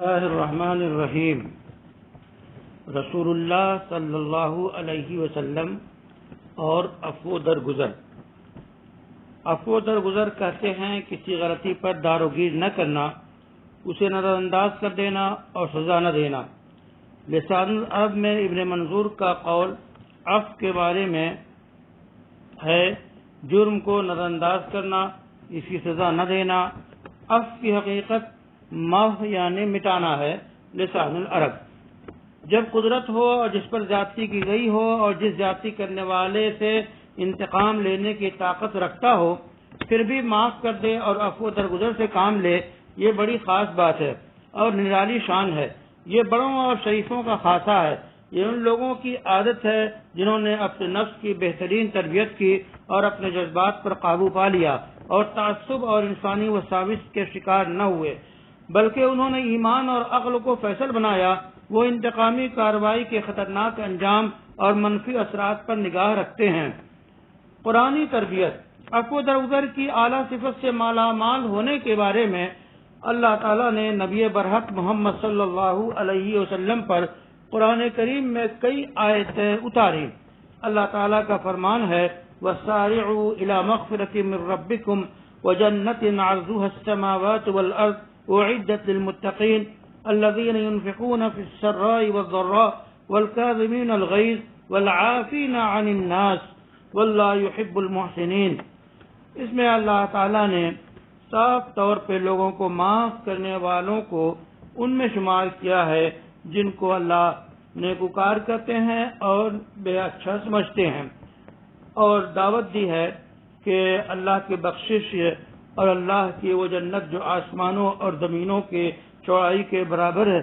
اللہ الرحمن الرحیم۔ رسول اللہ صلی اللہ علیہ وسلم اور عفو درگزر۔ عفو درگزر کہتے ہیں کسی غلطی پر داروگیر نہ کرنا، اسے نظر انداز کر دینا اور سزا نہ دینا۔ لسان العرب میں ابن منظور کا قول عفو کے بارے میں ہے، جرم کو نظر انداز کرنا، اس کی سزا نہ دینا۔ عفو کی حقیقت محو یعنی مٹانا ہے۔ لسان العرب جب قدرت ہو اور جس پر زیادتی کی گئی ہو اور جس زیادتی کرنے والے سے انتقام لینے کی طاقت رکھتا ہو پھر بھی معاف کر دے اور عفو درگزر سے کام لے، یہ بڑی خاص بات ہے اور نرالی شان ہے۔ یہ بڑوں اور شریفوں کا خاصہ ہے۔ یہ ان لوگوں کی عادت ہے جنہوں نے اپنے نفس کی بہترین تربیت کی اور اپنے جذبات پر قابو پا لیا اور تعصب اور انسانی وساوس کے شکار نہ ہوئے، بلکہ انہوں نے ایمان اور عقل کو فیصل بنایا۔ وہ انتقامی کارروائی کے خطرناک انجام اور منفی اثرات پر نگاہ رکھتے ہیں۔ قرآنی تربیت عفو درگزر کی اعلیٰ صفت سے مالا مال ہونے کے بارے میں اللہ تعالیٰ نے نبی برحق محمد صلی اللہ علیہ وسلم پر قرآن کریم میں کئی آیتیں اتاری۔ اللہ تعالیٰ کا فرمان ہے وَسَارِعُوا إِلَى مَغْفِرَةٍ مِّن رَّبِّكُمْ وَجَنَّةٍ عَرْضُهَا السَّمَاوَاتُ وَالْأَرْضُ أُعِدَّتْ لِلْمُتَّقِينَ الَّذِينَ يُنفِقُونَ فِي السَّرَّاءِ وَالضَّرَّاءِ وَالْكَاظِمِينَ الْغَيْظَ وَالْعَافِينَ عَنِ النَّاسِ وَاللَّهُ يُحِبُّ الْمُحْسِنِينَ۔ اس میں اللہ تعالیٰ نے صاف طور پہ لوگوں کو معاف کرنے والوں کو ان میں شمار کیا ہے جن کو اللہ نیکوکار کرتے ہیں اور بے اچھا سمجھتے ہیں، اور دعوت دی ہے کہ اللہ کی بخشش اور اللہ کی وہ جنت جو آسمانوں اور زمینوں کے چوڑائی کے برابر ہے،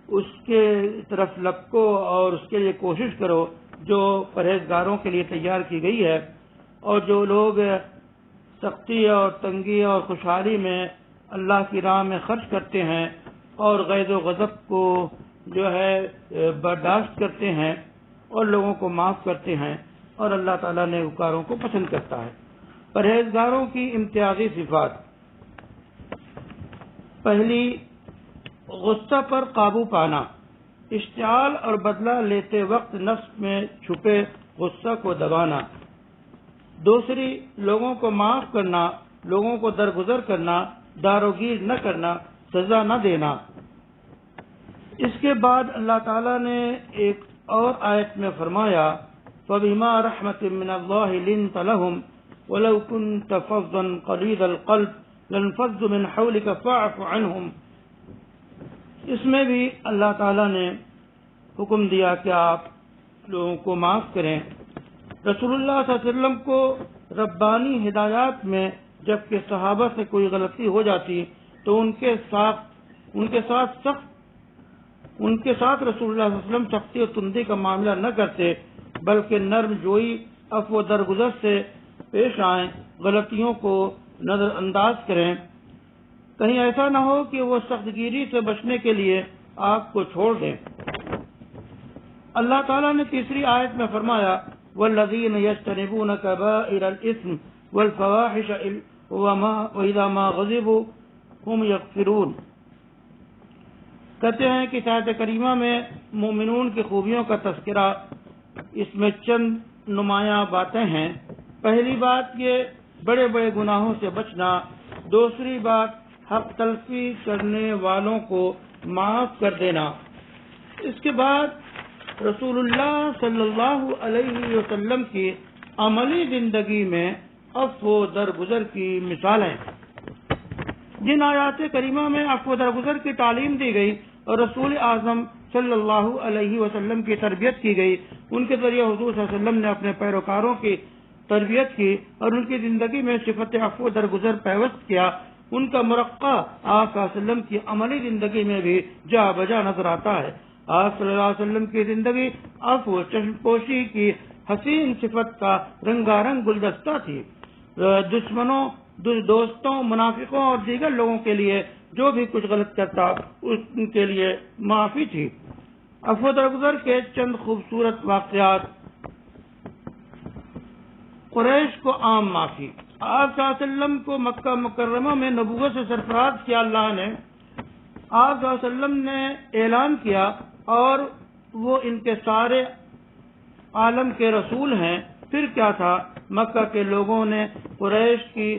اس کے طرف لپکو اور اس کے لیے کوشش کرو جو پرہیزگاروں کے لیے تیار کی گئی ہے۔ اور جو لوگ سختی اور تنگی اور خوشحالی میں اللہ کی راہ میں خرچ کرتے ہیں اور غیظ و غضب کو جو ہے برداشت کرتے ہیں اور لوگوں کو معاف کرتے ہیں، اور اللہ تعالیٰ نیکوکاروں کو پسند کرتا ہے۔ پرہیزگاروں کی امتیازی صفات: پہلی، غصہ پر قابو پانا، اشتعال اور بدلہ لیتے وقت نفس میں چھپے غصہ کو دبانا۔ دوسری، لوگوں کو معاف کرنا، لوگوں کو درگزر کرنا، داروگیر نہ کرنا، سزا نہ دینا۔ اس کے بعد اللہ تعالیٰ نے ایک اور آیت میں فرمایا فَبِمَا رَحْمَةٍ مِّنَ اللَّهِ لِنتَ لَهُمْ وَلَوْ كُنتَ فَظًّا غَلِيظَ الْقَلْبِ لَانفَضُّوا مِنْ حَوْلِكَ فَاعْفُ عَنْهُمْ۔ اس میں بھی اللہ تعالیٰ نے حکم دیا کہ آپ لوگوں کو معاف کریں۔ رسول اللہ صلی اللہ علیہ وسلم کو ربانی ہدایات میں جبکہ صحابہ سے کوئی غلطی ہو جاتی تو ان کے ساتھ رسول اللہ صلی اللہ علیہ وسلم سختی اور تندی کا معاملہ نہ کرتے، بلکہ نرم جوئی عفو درگزر سے پیش آئیں، غلطیوں کو نظر انداز کریں۔ کہیں ایسا نہ ہو کہ وہ سخت گیری سے بچنے کے لیے آپ کو چھوڑ دیں۔ اللہ تعالیٰ نے تیسری آیت میں فرمایا وَالَّذِينَ يَجْتَنِبُونَ كَبَائِرَ الْإِثْمِ وَالْفَوَاحِشَ وَإِذَا مَا غَضِبُوا هُمْ يَغْفِرُونَ۔ کہتے ہیں کہ آیت کریمہ میں مومنون کی خوبیوں کا تذکرہ، اس میں چند نمایاں باتیں ہیں۔ پہلی بات یہ بڑے بڑے گناہوں سے بچنا، دوسری بات حق تلفی کرنے والوں کو معاف کر دینا۔ اس کے بعد رسول اللہ صلی اللہ علیہ وسلم کی عملی زندگی میں عفو درگزر کی مثالیں۔ جن آیات کریمہ میں عفو درگزر کی تعلیم دی گئی اور رسول اعظم صلی اللہ علیہ وسلم کی تربیت کی گئی، ان کے ذریعے حضور صلی اللہ علیہ وسلم نے اپنے پیروکاروں کی تربیت کی اور ان کی زندگی میں صفت عفو درگزر پیوست کیا۔ ان کا مرقع آپ صلی اللہ علیہ وسلم کی عملی زندگی میں بھی جا بجا نظر آتا ہے۔ آپ صلی اللہ علیہ وسلم کی زندگی عفو چشم پوشی کی حسین صفت کا رنگا رنگ گلدستہ تھی۔ دشمنوں، دوستوں، منافقوں اور دیگر لوگوں کے لیے جو بھی کچھ غلط کرتا ان کے لیے معافی تھی۔ عفو درگزر کے چند خوبصورت واقعات۔ قریش کو عام معافی۔ آپ صلی اللہ علیہ وسلم کو مکہ مکرمہ میں نبوت سے سرفراز کیا اللہ نے آپ صلی اللہ علیہ وسلم نے اعلان کیا اور وہ ان کے سارے عالم کے رسول ہیں۔ پھر کیا تھا، مکہ کے لوگوں نے قریش کی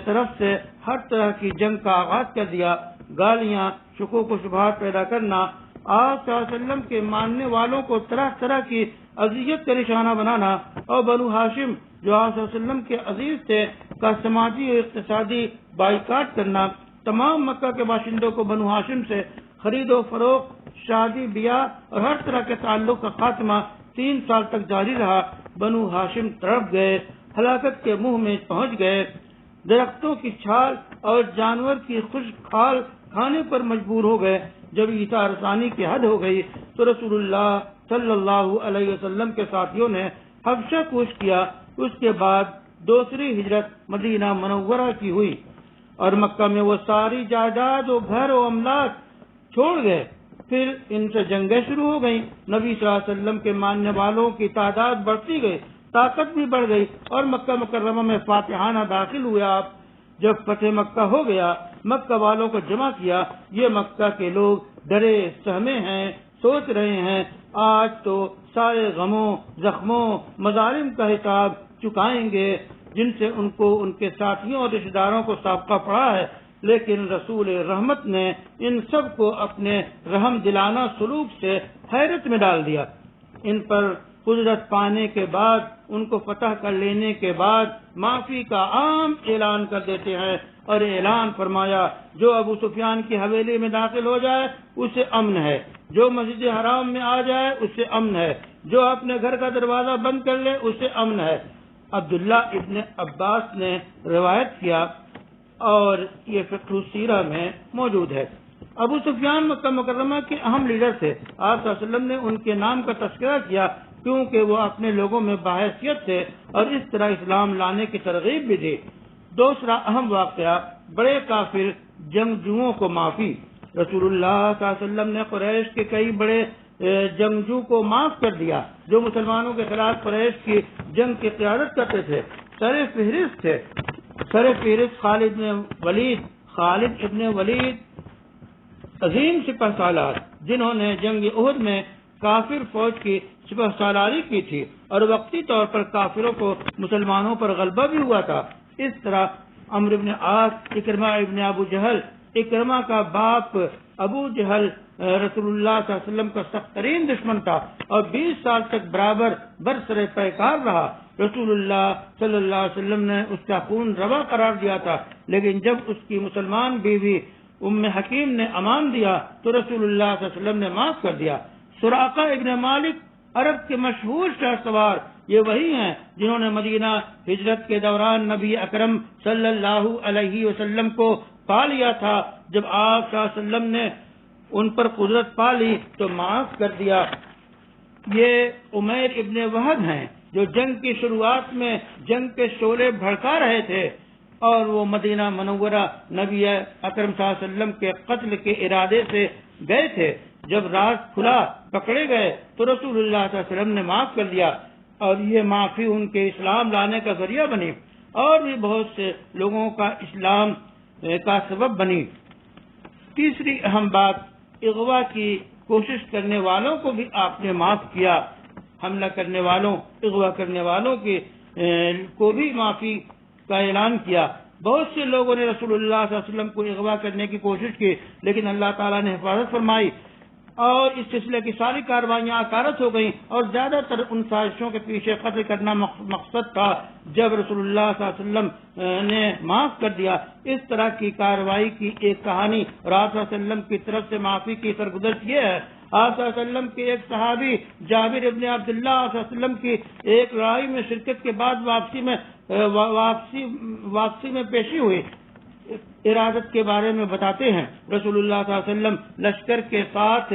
طرف سے ہر طرح کی جنگ کا آغاز کر دیا، گالیاں، شکوک و شبہات پیدا کرنا، آپ صلی اللہ علیہ وسلم کے ماننے والوں کو طرح طرح کی اذیت کا نشانہ بنانا، اور بنو ہاشم جو آپ صلی اللہ علیہ وسلم کے عزیز تھے کا سماجی اور اقتصادی بائیکاٹ کرنا، تمام مکہ کے باشندوں کو بنو ہاشم سے خرید و فروخت، شادی بیاہ اور ہر طرح کے تعلق کا خاتمہ 3 سال تک جاری رہا۔ بنو ہاشم تڑپ گئے، ہلاکت کے منہ میں پہنچ گئے، درختوں کی چھال اور جانور کی خشک کھال کھانے پر مجبور ہو گئے۔ جب عیسیٰ رسانی کی حد ہو گئی تو رسول اللہ صلی اللہ علیہ وسلم کے ساتھیوں نے حبشہ کوچ کیا۔ اس کے بعد دوسری ہجرت مدینہ منورہ کی ہوئی اور مکہ میں وہ ساری جائیداد و گھر و املاک چھوڑ گئے۔ پھر ان سے جنگیں شروع ہو گئیں۔ نبی صلی اللہ علیہ وسلم کے ماننے والوں کی تعداد بڑھتی گئی، طاقت بھی بڑھ گئی اور مکہ مکرمہ میں فاتحانہ داخل ہوئے۔ آپ جب فتح مکہ ہو گیا، مکہ والوں کو جمع کیا۔ یہ مکہ کے لوگ ڈرے سہمے ہیں، سوچ رہے ہیں آج تو سارے غموں، زخموں، مظالم کا حساب چکائیں گے جن سے ان کو ان کے ساتھیوں اور رشتہ داروں کو سابقہ پڑا ہے، لیکن رسول رحمت نے ان سب کو اپنے رحم دلانہ سلوک سے حیرت میں ڈال دیا۔ ان پر قدرت پانے کے بعد، ان کو فتح کر لینے کے بعد معافی کا عام اعلان کر دیتے ہیں اور اعلان فرمایا جو ابو سفیان کی حویلی میں داخل ہو جائے اسے امن ہے، جو مسجد حرام میں آ جائے اسے امن ہے، جو اپنے گھر کا دروازہ بند کر لے اسے امن ہے۔ عبداللہ ابن عباس نے روایت کیا اور یہ فقہ السیرہ میں موجود ہے۔ ابو سفیان مکہ مکرمہ کے اہم لیڈر تھے۔ آپ صلی اللہ علیہ وسلم نے ان کے نام کا تذکرہ کیا کیونکہ وہ اپنے لوگوں میں باحیثیت تھے اور اس طرح اسلام لانے کی ترغیب بھی دی۔ دوسرا اہم واقعہ، بڑے کافر جنگجوؤں کو معافی۔ رسول اللہ صلی اللہ علیہ وسلم نے قریش کے کئی بڑے جنگجو کو معاف کر دیا جو مسلمانوں کے خلاف قریش کی جنگ کی قیادت کرتے تھے۔ سر فہرست خالد ابن ولید عظیم سپہ سالار جنہوں نے جنگ احد میں کافر فوج کی سپہ سالاری کی تھی اور وقتی طور پر کافروں کو مسلمانوں پر غلبہ بھی ہوا تھا۔ اس طرح عمرو بن عاص، اکرمہ ابن ابو جہل، اکرمہ کا باپ ابو جہل رسول اللہ صلی اللہ علیہ وسلم کا سخت ترین دشمن تھا اور 20 سال تک برابر برسر پیکار رہا۔ رسول اللہ صلی اللہ علیہ وسلم نے اس کا خون روا قرار دیا تھا، لیکن جب اس کی مسلمان بیوی ام حکیم نے امان دیا تو رسول اللہ صلی اللہ علیہ وسلم نے معاف کر دیا۔ سراقہ ابن مالک عرب کے مشہور شاہ سوار، یہ وہی ہیں جنہوں نے مدینہ ہجرت کے دوران نبی اکرم صلی اللہ علیہ وسلم کو پا لیا تھا۔ جب آپ صلی اللہ علیہ وسلم نے ان پر قدرت پا لی تو معاف کر دیا۔ یہ عمیر ابن وہب ہیں جو جنگ کی شروعات میں جنگ کے شعلے بھڑکا رہے تھے اور وہ مدینہ منورہ نبی اکرم صلی اللہ علیہ وسلم کے قتل کے ارادے سے گئے تھے۔ جب راز کھلا پکڑے گئے تو رسول اللہ صلی اللہ علیہ وسلم نے معاف کر دیا اور یہ معافی ان کے اسلام لانے کا ذریعہ بنی اور بھی بہت سے لوگوں کا اسلام کا سبب بنی۔ تیسری اہم بات، اغوا کی کوشش کرنے والوں کو بھی آپ نے معاف کیا۔ حملہ کرنے والوں، اغوا کرنے والوں کو بھی معافی کا اعلان کیا۔ بہت سے لوگوں نے رسول اللہ صلی اللہ علیہ وسلم کو اغوا کرنے کی کوشش کی لیکن اللہ تعالیٰ نے حفاظت فرمائی اور اس سلسلے کی ساری کاروائیاں عکارت ہو گئیں اور زیادہ تر ان سازشوں کے پیچھے قتل کرنا مقصد تھا۔ جب رسول اللہ صلی اللہ علیہ وسلم نے معاف کر دیا، اس طرح کی کارروائی کی ایک کہانی اور آپ صلی اللہ علیہ وسلم کی طرف سے معافی کی سرگزشت یہ ہے۔ آپ صلی اللہ علیہ وسلم کے ایک صحابی جابر ابن عبداللہ آپ صلی اللہ علیہ وسلم کی ایک لڑائی میں شرکت کے بعد واپسی میں پیشی ہوئی ارادت کے بارے میں بتاتے ہیں۔ رسول اللہ صلی اللہ علیہ وسلم لشکر کے ساتھ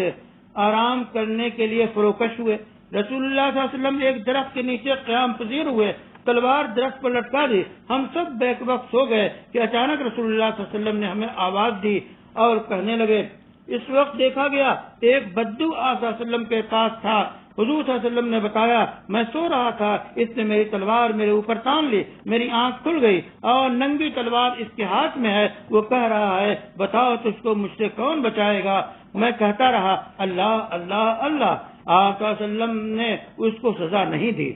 آرام کرنے کے لیے فروکش ہوئے۔ رسول اللہ صلی اللہ علیہ وسلم ایک درخت کے نیچے قیام پذیر ہوئے، تلوار درخت پر لٹکا دی۔ ہم سب بیک وقت ہو گئے کہ اچانک رسول اللہ صلی اللہ علیہ وسلم نے ہمیں آواز دی اور کہنے لگے۔ اس وقت دیکھا گیا ایک بدو آپ صلی اللہ علیہ وسلم کے پاس تھا حضور صلی اللہ علیہ وسلم نے بتایا میں سو رہا تھا، اس نے میری تلوار میرے اوپر تان لی، میری آنکھ کھل گئی اور ننگی تلوار اس کے ہاتھ میں ہے، وہ کہہ رہا ہے بتاؤ تجھ کو مجھ سے کون بچائے گا؟ میں کہتا رہا اللہ اللہ اللہ۔ آپ صلی اللہ علیہ وسلم نے اس کو سزا نہیں دی۔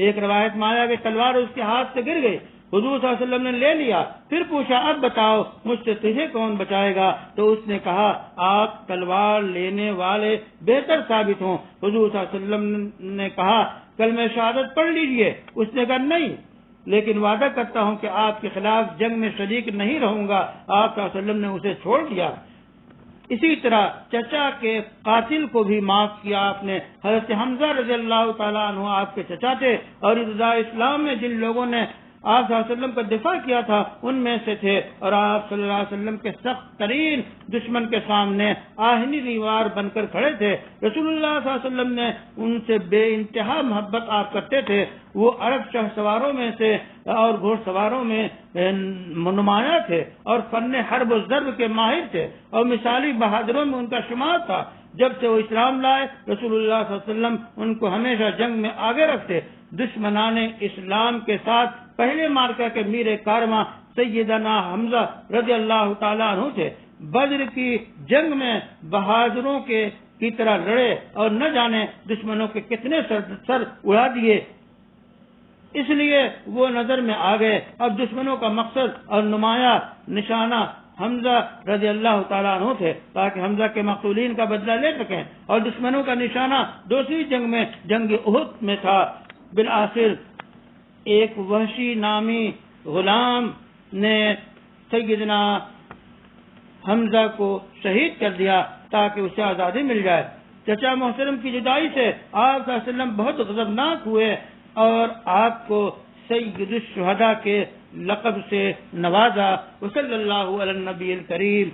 ایک روایت میں آیا کہ تلوار اس کے ہاتھ سے گر گئی، حضور صلی اللہ علیہ وسلم نے لے لیا، پھر پوچھا اب بتاؤ مجھ سے تجھے کون بچائے گا؟ تو اس نے کہا آپ تلوار لینے والے بہتر ثابت ہوں۔ حضور صلی اللہ علیہ وسلم نے کہا کلمہ شہادت پڑھ لیجئے۔ اس نے کہا نہیں، لیکن وعدہ کرتا ہوں کہ آپ کے خلاف جنگ میں شریک نہیں رہوں گا۔ آپ صلی اللہ علیہ وسلم نے اسے چھوڑ دیا۔ اسی طرح چچا کے قاتل کو بھی معاف کیا آپ نے۔ حضرت حمزہ رضی اللہ تعالیٰ عنہ آپ کے چچا تھے اور ابتداء اسلام میں جن لوگوں نے آپ صلی اللہ علیہ وسلم کا دفاع کیا تھا ان میں سے تھے، اور آپ صلی اللہ علیہ وسلم کے سخت ترین دشمن کے سامنے آہنی دیوار بن کر کھڑے تھے۔ رسول اللہ صلی اللہ علیہ وسلم نے ان سے بے انتہا محبت آپ کرتے تھے۔ وہ عرب شاہ سواروں میں سے اور گھوڑ سواروں میں نمایاں تھے اور فن حرب و ضرب کے ماہر تھے اور مثالی بہادروں میں ان کا شمار تھا۔ جب سے وہ اسلام لائے رسول اللہ صلی اللہ علیہ وسلم ان کو ہمیشہ جنگ میں آگے رکھتے۔ دشمنان اسلام کے ساتھ پہلے مارکہ کے میر کارواں سیدنا حمزہ رضی اللہ تعالیٰ عنہ تھے۔ بدر کی جنگ میں بہادروں کی طرح لڑے اور نہ جانے دشمنوں کے کتنے سر اڑا دیے، اس لیے وہ نظر میں آ گئے۔ اب دشمنوں کا مقصد اور نمایاں نشانہ حمزہ رضی اللہ تعالیٰ عنہ تھے تاکہ حمزہ کے مقتولین کا بدلہ لے سکیں، اور دشمنوں کا نشانہ دوسری جنگ میں جنگ احد میں تھا۔ بالآخر ایک وحشی نامی غلام نے سیدنا حمزہ کو شہید کر دیا تاکہ اسے آزادی مل جائے۔ چچا محترم کی جدائی سے آپ صلی اللہ علیہ وسلم بہت غضبناک ہوئے اور آپ کو سید الشہداء کے لقب سے نوازا۔ وصلی اللہ علی النبی الکریم۔